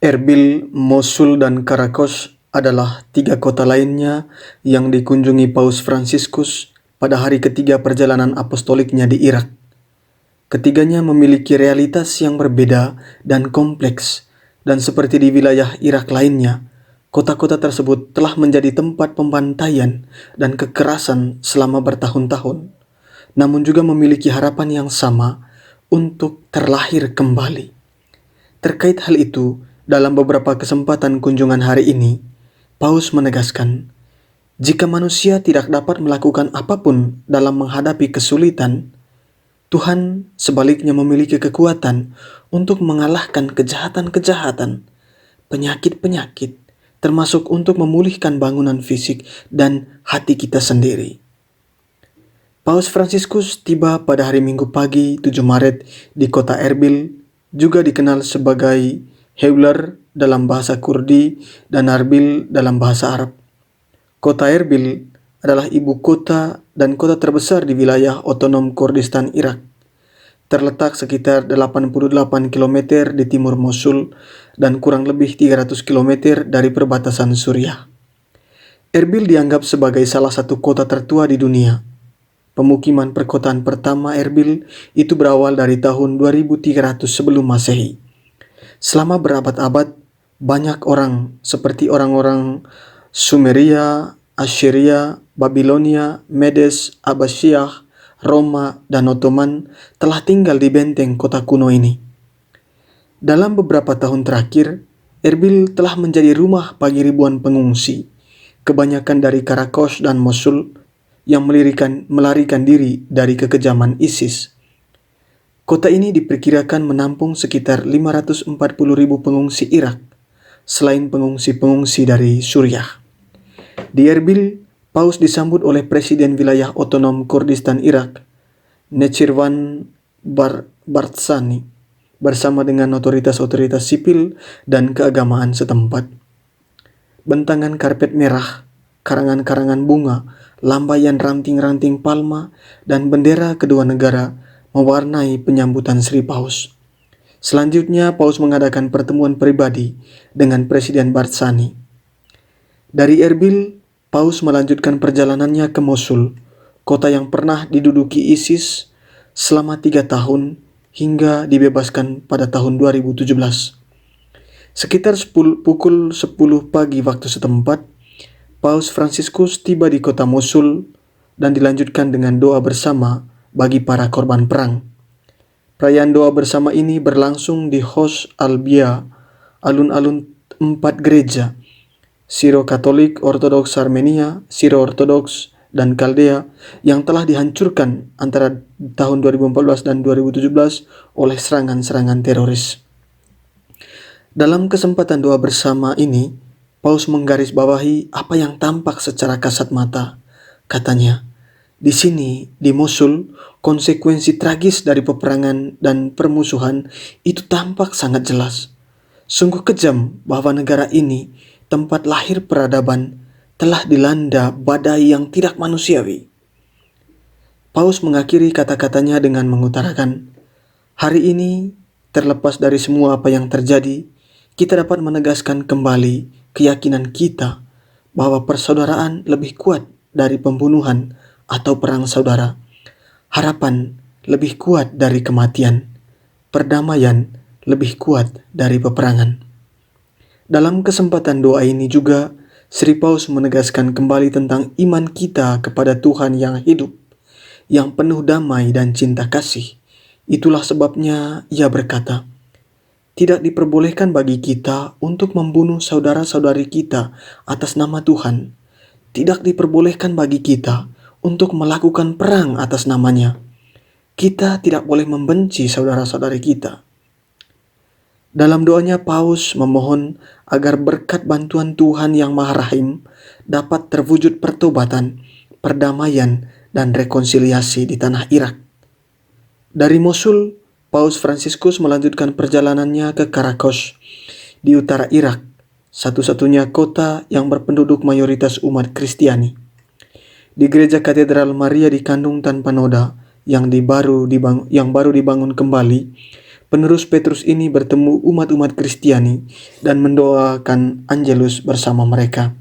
Erbil, Mosul, dan Karakosh adalah tiga kota lainnya yang dikunjungi Paus Fransiskus pada hari ketiga perjalanan apostoliknya di Irak. Ketiganya memiliki realitas yang berbeda dan kompleks, dan seperti di wilayah Irak lainnya, kota-kota tersebut telah menjadi tempat pembantaian dan kekerasan selama bertahun-tahun, namun juga memiliki harapan yang sama untuk terlahir kembali. Terkait hal itu, dalam beberapa kesempatan kunjungan hari ini, Paus menegaskan, jika manusia tidak dapat melakukan apapun dalam menghadapi kesulitan, Tuhan sebaliknya memiliki kekuatan untuk mengalahkan kejahatan-kejahatan, penyakit-penyakit, termasuk untuk memulihkan bangunan fisik dan hati kita sendiri. Paus Fransiskus tiba pada hari Minggu pagi 7 Maret di kota Erbil, juga dikenal sebagai Hewler dalam bahasa Kurdi dan Arbil dalam bahasa Arab. Kota Erbil adalah ibu kota dan kota terbesar di wilayah otonom Kurdistan Irak. Terletak sekitar 88 km di timur Mosul dan kurang lebih 300 km dari perbatasan Suriah. Erbil dianggap sebagai salah satu kota tertua di dunia. Pemukiman perkotaan pertama Erbil itu berawal dari tahun 2300 sebelum Masehi. Selama berabad-abad, banyak orang seperti orang-orang Sumeria, Assyria, Babilonia, Medes, Abbasiyah, Roma, dan Ottoman telah tinggal di benteng kota kuno ini. Dalam beberapa tahun terakhir, Erbil telah menjadi rumah bagi ribuan pengungsi, kebanyakan dari Karakosh dan Mosul, yang melarikan diri dari kekejaman ISIS. Kota ini diperkirakan menampung sekitar 540.000 pengungsi Irak, selain pengungsi-pengungsi dari Suriah. Di Erbil, Paus disambut oleh Presiden Wilayah Otonom Kurdistan Irak, Nechirvan Barzani, bersama dengan otoritas-otoritas sipil dan keagamaan setempat. Bentangan karpet merah, karangan-karangan bunga, lambaian ranting-ranting palma, dan bendera kedua negara mewarnai penyambutan Sri Paus. Selanjutnya, Paus mengadakan pertemuan pribadi dengan Presiden Barzani. Dari Erbil, Paus melanjutkan perjalanannya ke Mosul, kota yang pernah diduduki ISIS selama 3 tahun hingga dibebaskan pada tahun 2017. Sekitar pukul 10 pagi waktu setempat, Paus Fransiskus tiba di kota Mosul dan dilanjutkan dengan doa bersama bagi para korban perang. Perayaan doa bersama ini berlangsung di Hos Albia, alun-alun 4 gereja, Siro-Katolik, Ortodoks Armenia, Siro-Ortodoks, dan Kaldea yang telah dihancurkan antara tahun 2014 dan 2017 oleh serangan-serangan teroris. Dalam kesempatan doa bersama ini, Paus menggarisbawahi apa yang tampak secara kasat mata. Katanya, di sini, di Mosul, konsekuensi tragis dari peperangan dan permusuhan itu tampak sangat jelas. Sungguh kejam bahwa negara ini, tempat lahir peradaban, telah dilanda badai yang tidak manusiawi. Paus mengakhiri kata-katanya dengan mengutarakan, hari ini, terlepas dari semua apa yang terjadi, kita dapat menegaskan kembali keyakinan kita bahwa persaudaraan lebih kuat dari pembunuhan atau perang saudara. Harapan lebih kuat dari kematian. Perdamaian lebih kuat dari peperangan. Dalam kesempatan doa ini juga, Sri Paus menegaskan kembali tentang iman kita kepada Tuhan yang hidup, yang penuh damai dan cinta kasih. Itulah sebabnya ia berkata, tidak diperbolehkan bagi kita untuk membunuh saudara-saudari kita atas nama Tuhan. Tidak diperbolehkan bagi kita untuk melakukan perang atas namanya. Kita tidak boleh membenci saudara-saudari kita. Dalam doanya, Paus memohon agar berkat bantuan Tuhan yang Maha Rahim dapat terwujud pertobatan, perdamaian, dan rekonsiliasi di tanah Irak. Dari Mosul, Paus Fransiskus melanjutkan perjalanannya ke Karakosh di utara Irak, satu-satunya kota yang berpenduduk mayoritas umat Kristiani. Di gereja Katedral Maria di Kandung Tanpa Noda yang baru dibangun kembali, penerus Petrus ini bertemu umat-umat Kristiani dan mendoakan Angelus bersama mereka.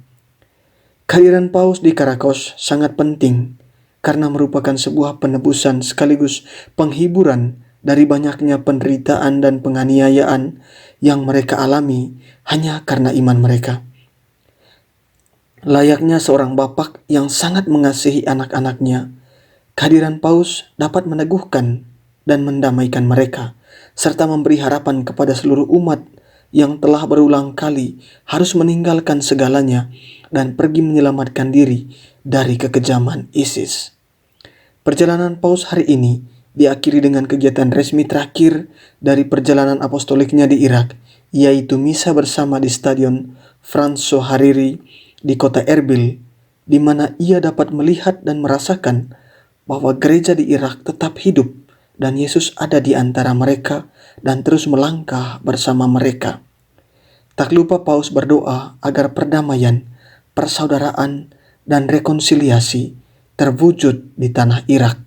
Kehadiran Paus di Karakos sangat penting karena merupakan sebuah penebusan sekaligus penghiburan dari banyaknya penderitaan dan penganiayaan yang mereka alami hanya karena iman mereka. Layaknya seorang bapak yang sangat mengasihi anak-anaknya, kehadiran Paus dapat meneguhkan dan mendamaikan mereka, serta memberi harapan kepada seluruh umat yang telah berulang kali harus meninggalkan segalanya dan pergi menyelamatkan diri dari kekejaman ISIS. Perjalanan Paus hari ini diakhiri dengan kegiatan resmi terakhir dari perjalanan apostoliknya di Irak, yaitu misa bersama di Stadion Franco Hariri di kota Erbil, di mana ia dapat melihat dan merasakan bahwa gereja di Irak tetap hidup dan Yesus ada di antara mereka dan terus melangkah bersama mereka. Tak lupa Paus berdoa agar perdamaian, persaudaraan, dan rekonsiliasi terwujud di tanah Irak.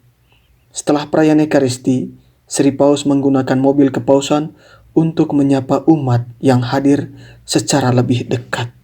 Setelah perayaan Ekaristi, Sri Paus menggunakan mobil kepausan untuk menyapa umat yang hadir secara lebih dekat.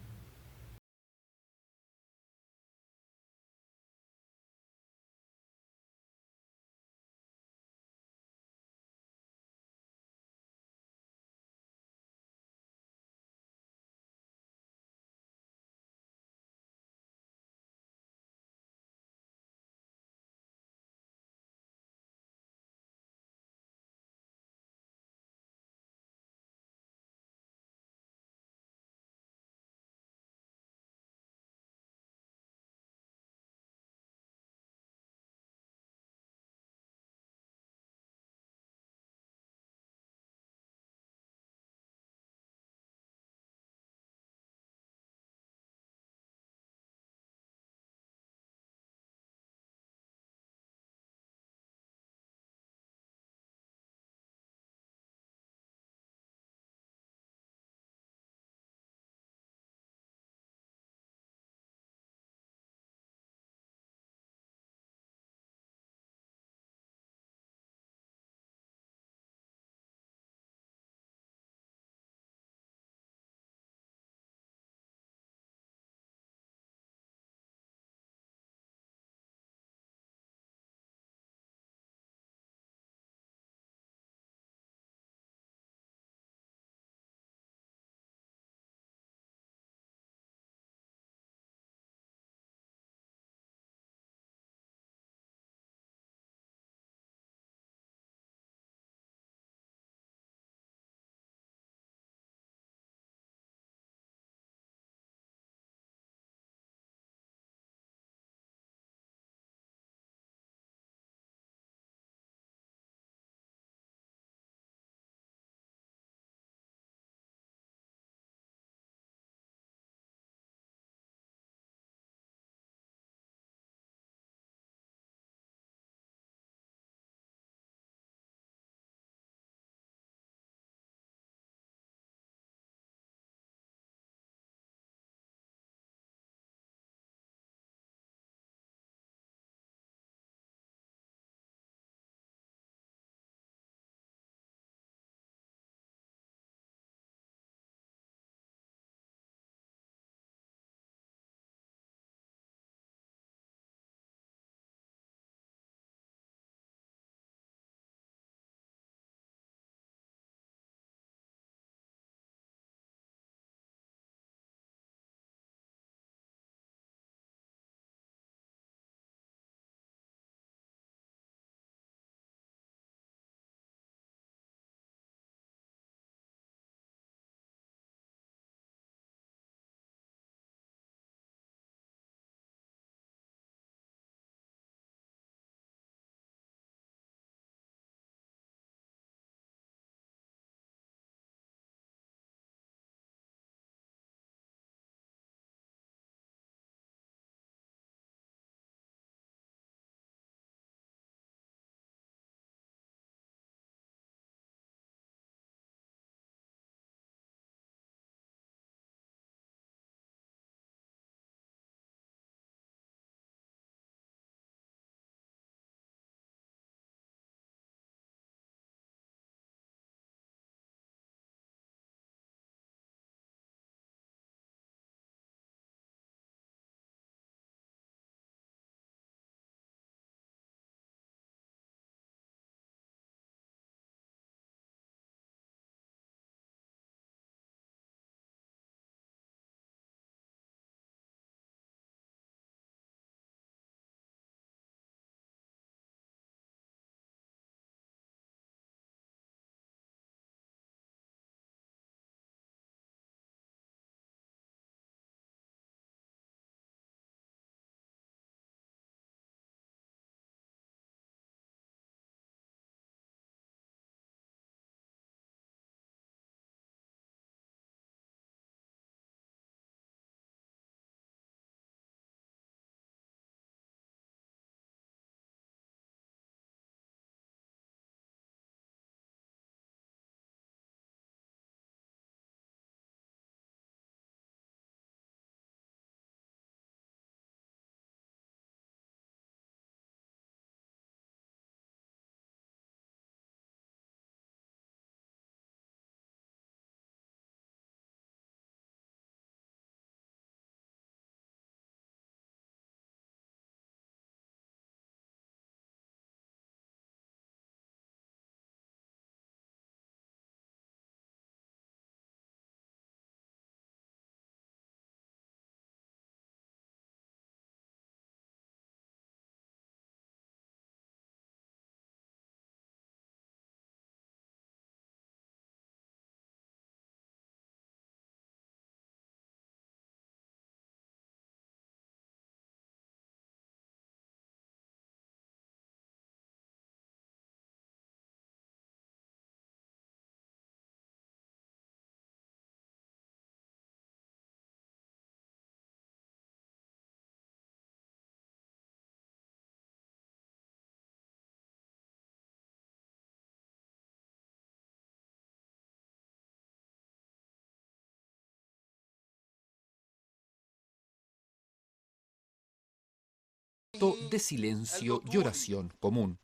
momento de silencio y oración común.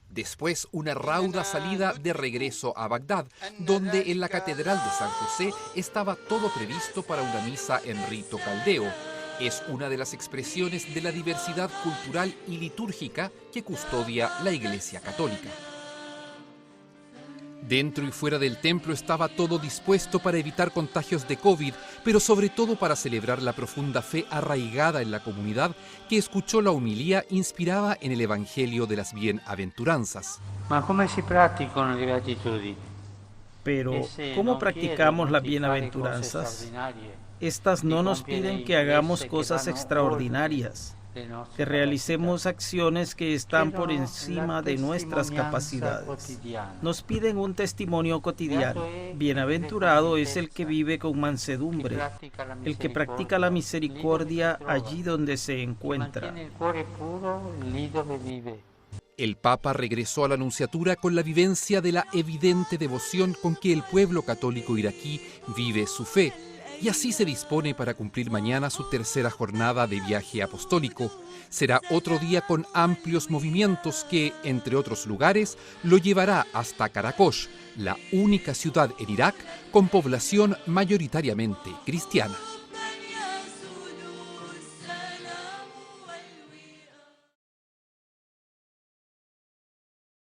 Después, una rauda salida de regreso a Bagdad, donde en la Catedral de San José estaba todo previsto para una misa en rito caldeo. Es una de las expresiones de la diversidad cultural y litúrgica que custodia la Iglesia Católica. Dentro y fuera del templo estaba todo dispuesto para evitar contagios de COVID, pero sobre todo para celebrar la profunda fe arraigada en la comunidad que escuchó la homilía inspirada en el Evangelio de las Bienaventuranzas. Pero, ¿cómo practicamos las bienaventuranzas? Estas no nos piden que hagamos cosas extraordinarias, que realicemos acciones que están por encima de nuestras capacidades. Nos piden un testimonio cotidiano. Bienaventurado es el que vive con mansedumbre, el que practica la misericordia allí donde se encuentra. El Papa regresó a la Nunciatura con la vivencia de la evidente devoción con que el pueblo católico iraquí vive su fe, y así se dispone para cumplir mañana su tercera jornada de viaje apostólico. Será otro día con amplios movimientos que, entre otros lugares, lo llevará hasta Karakosh, la única ciudad en Irak con población mayoritariamente cristiana.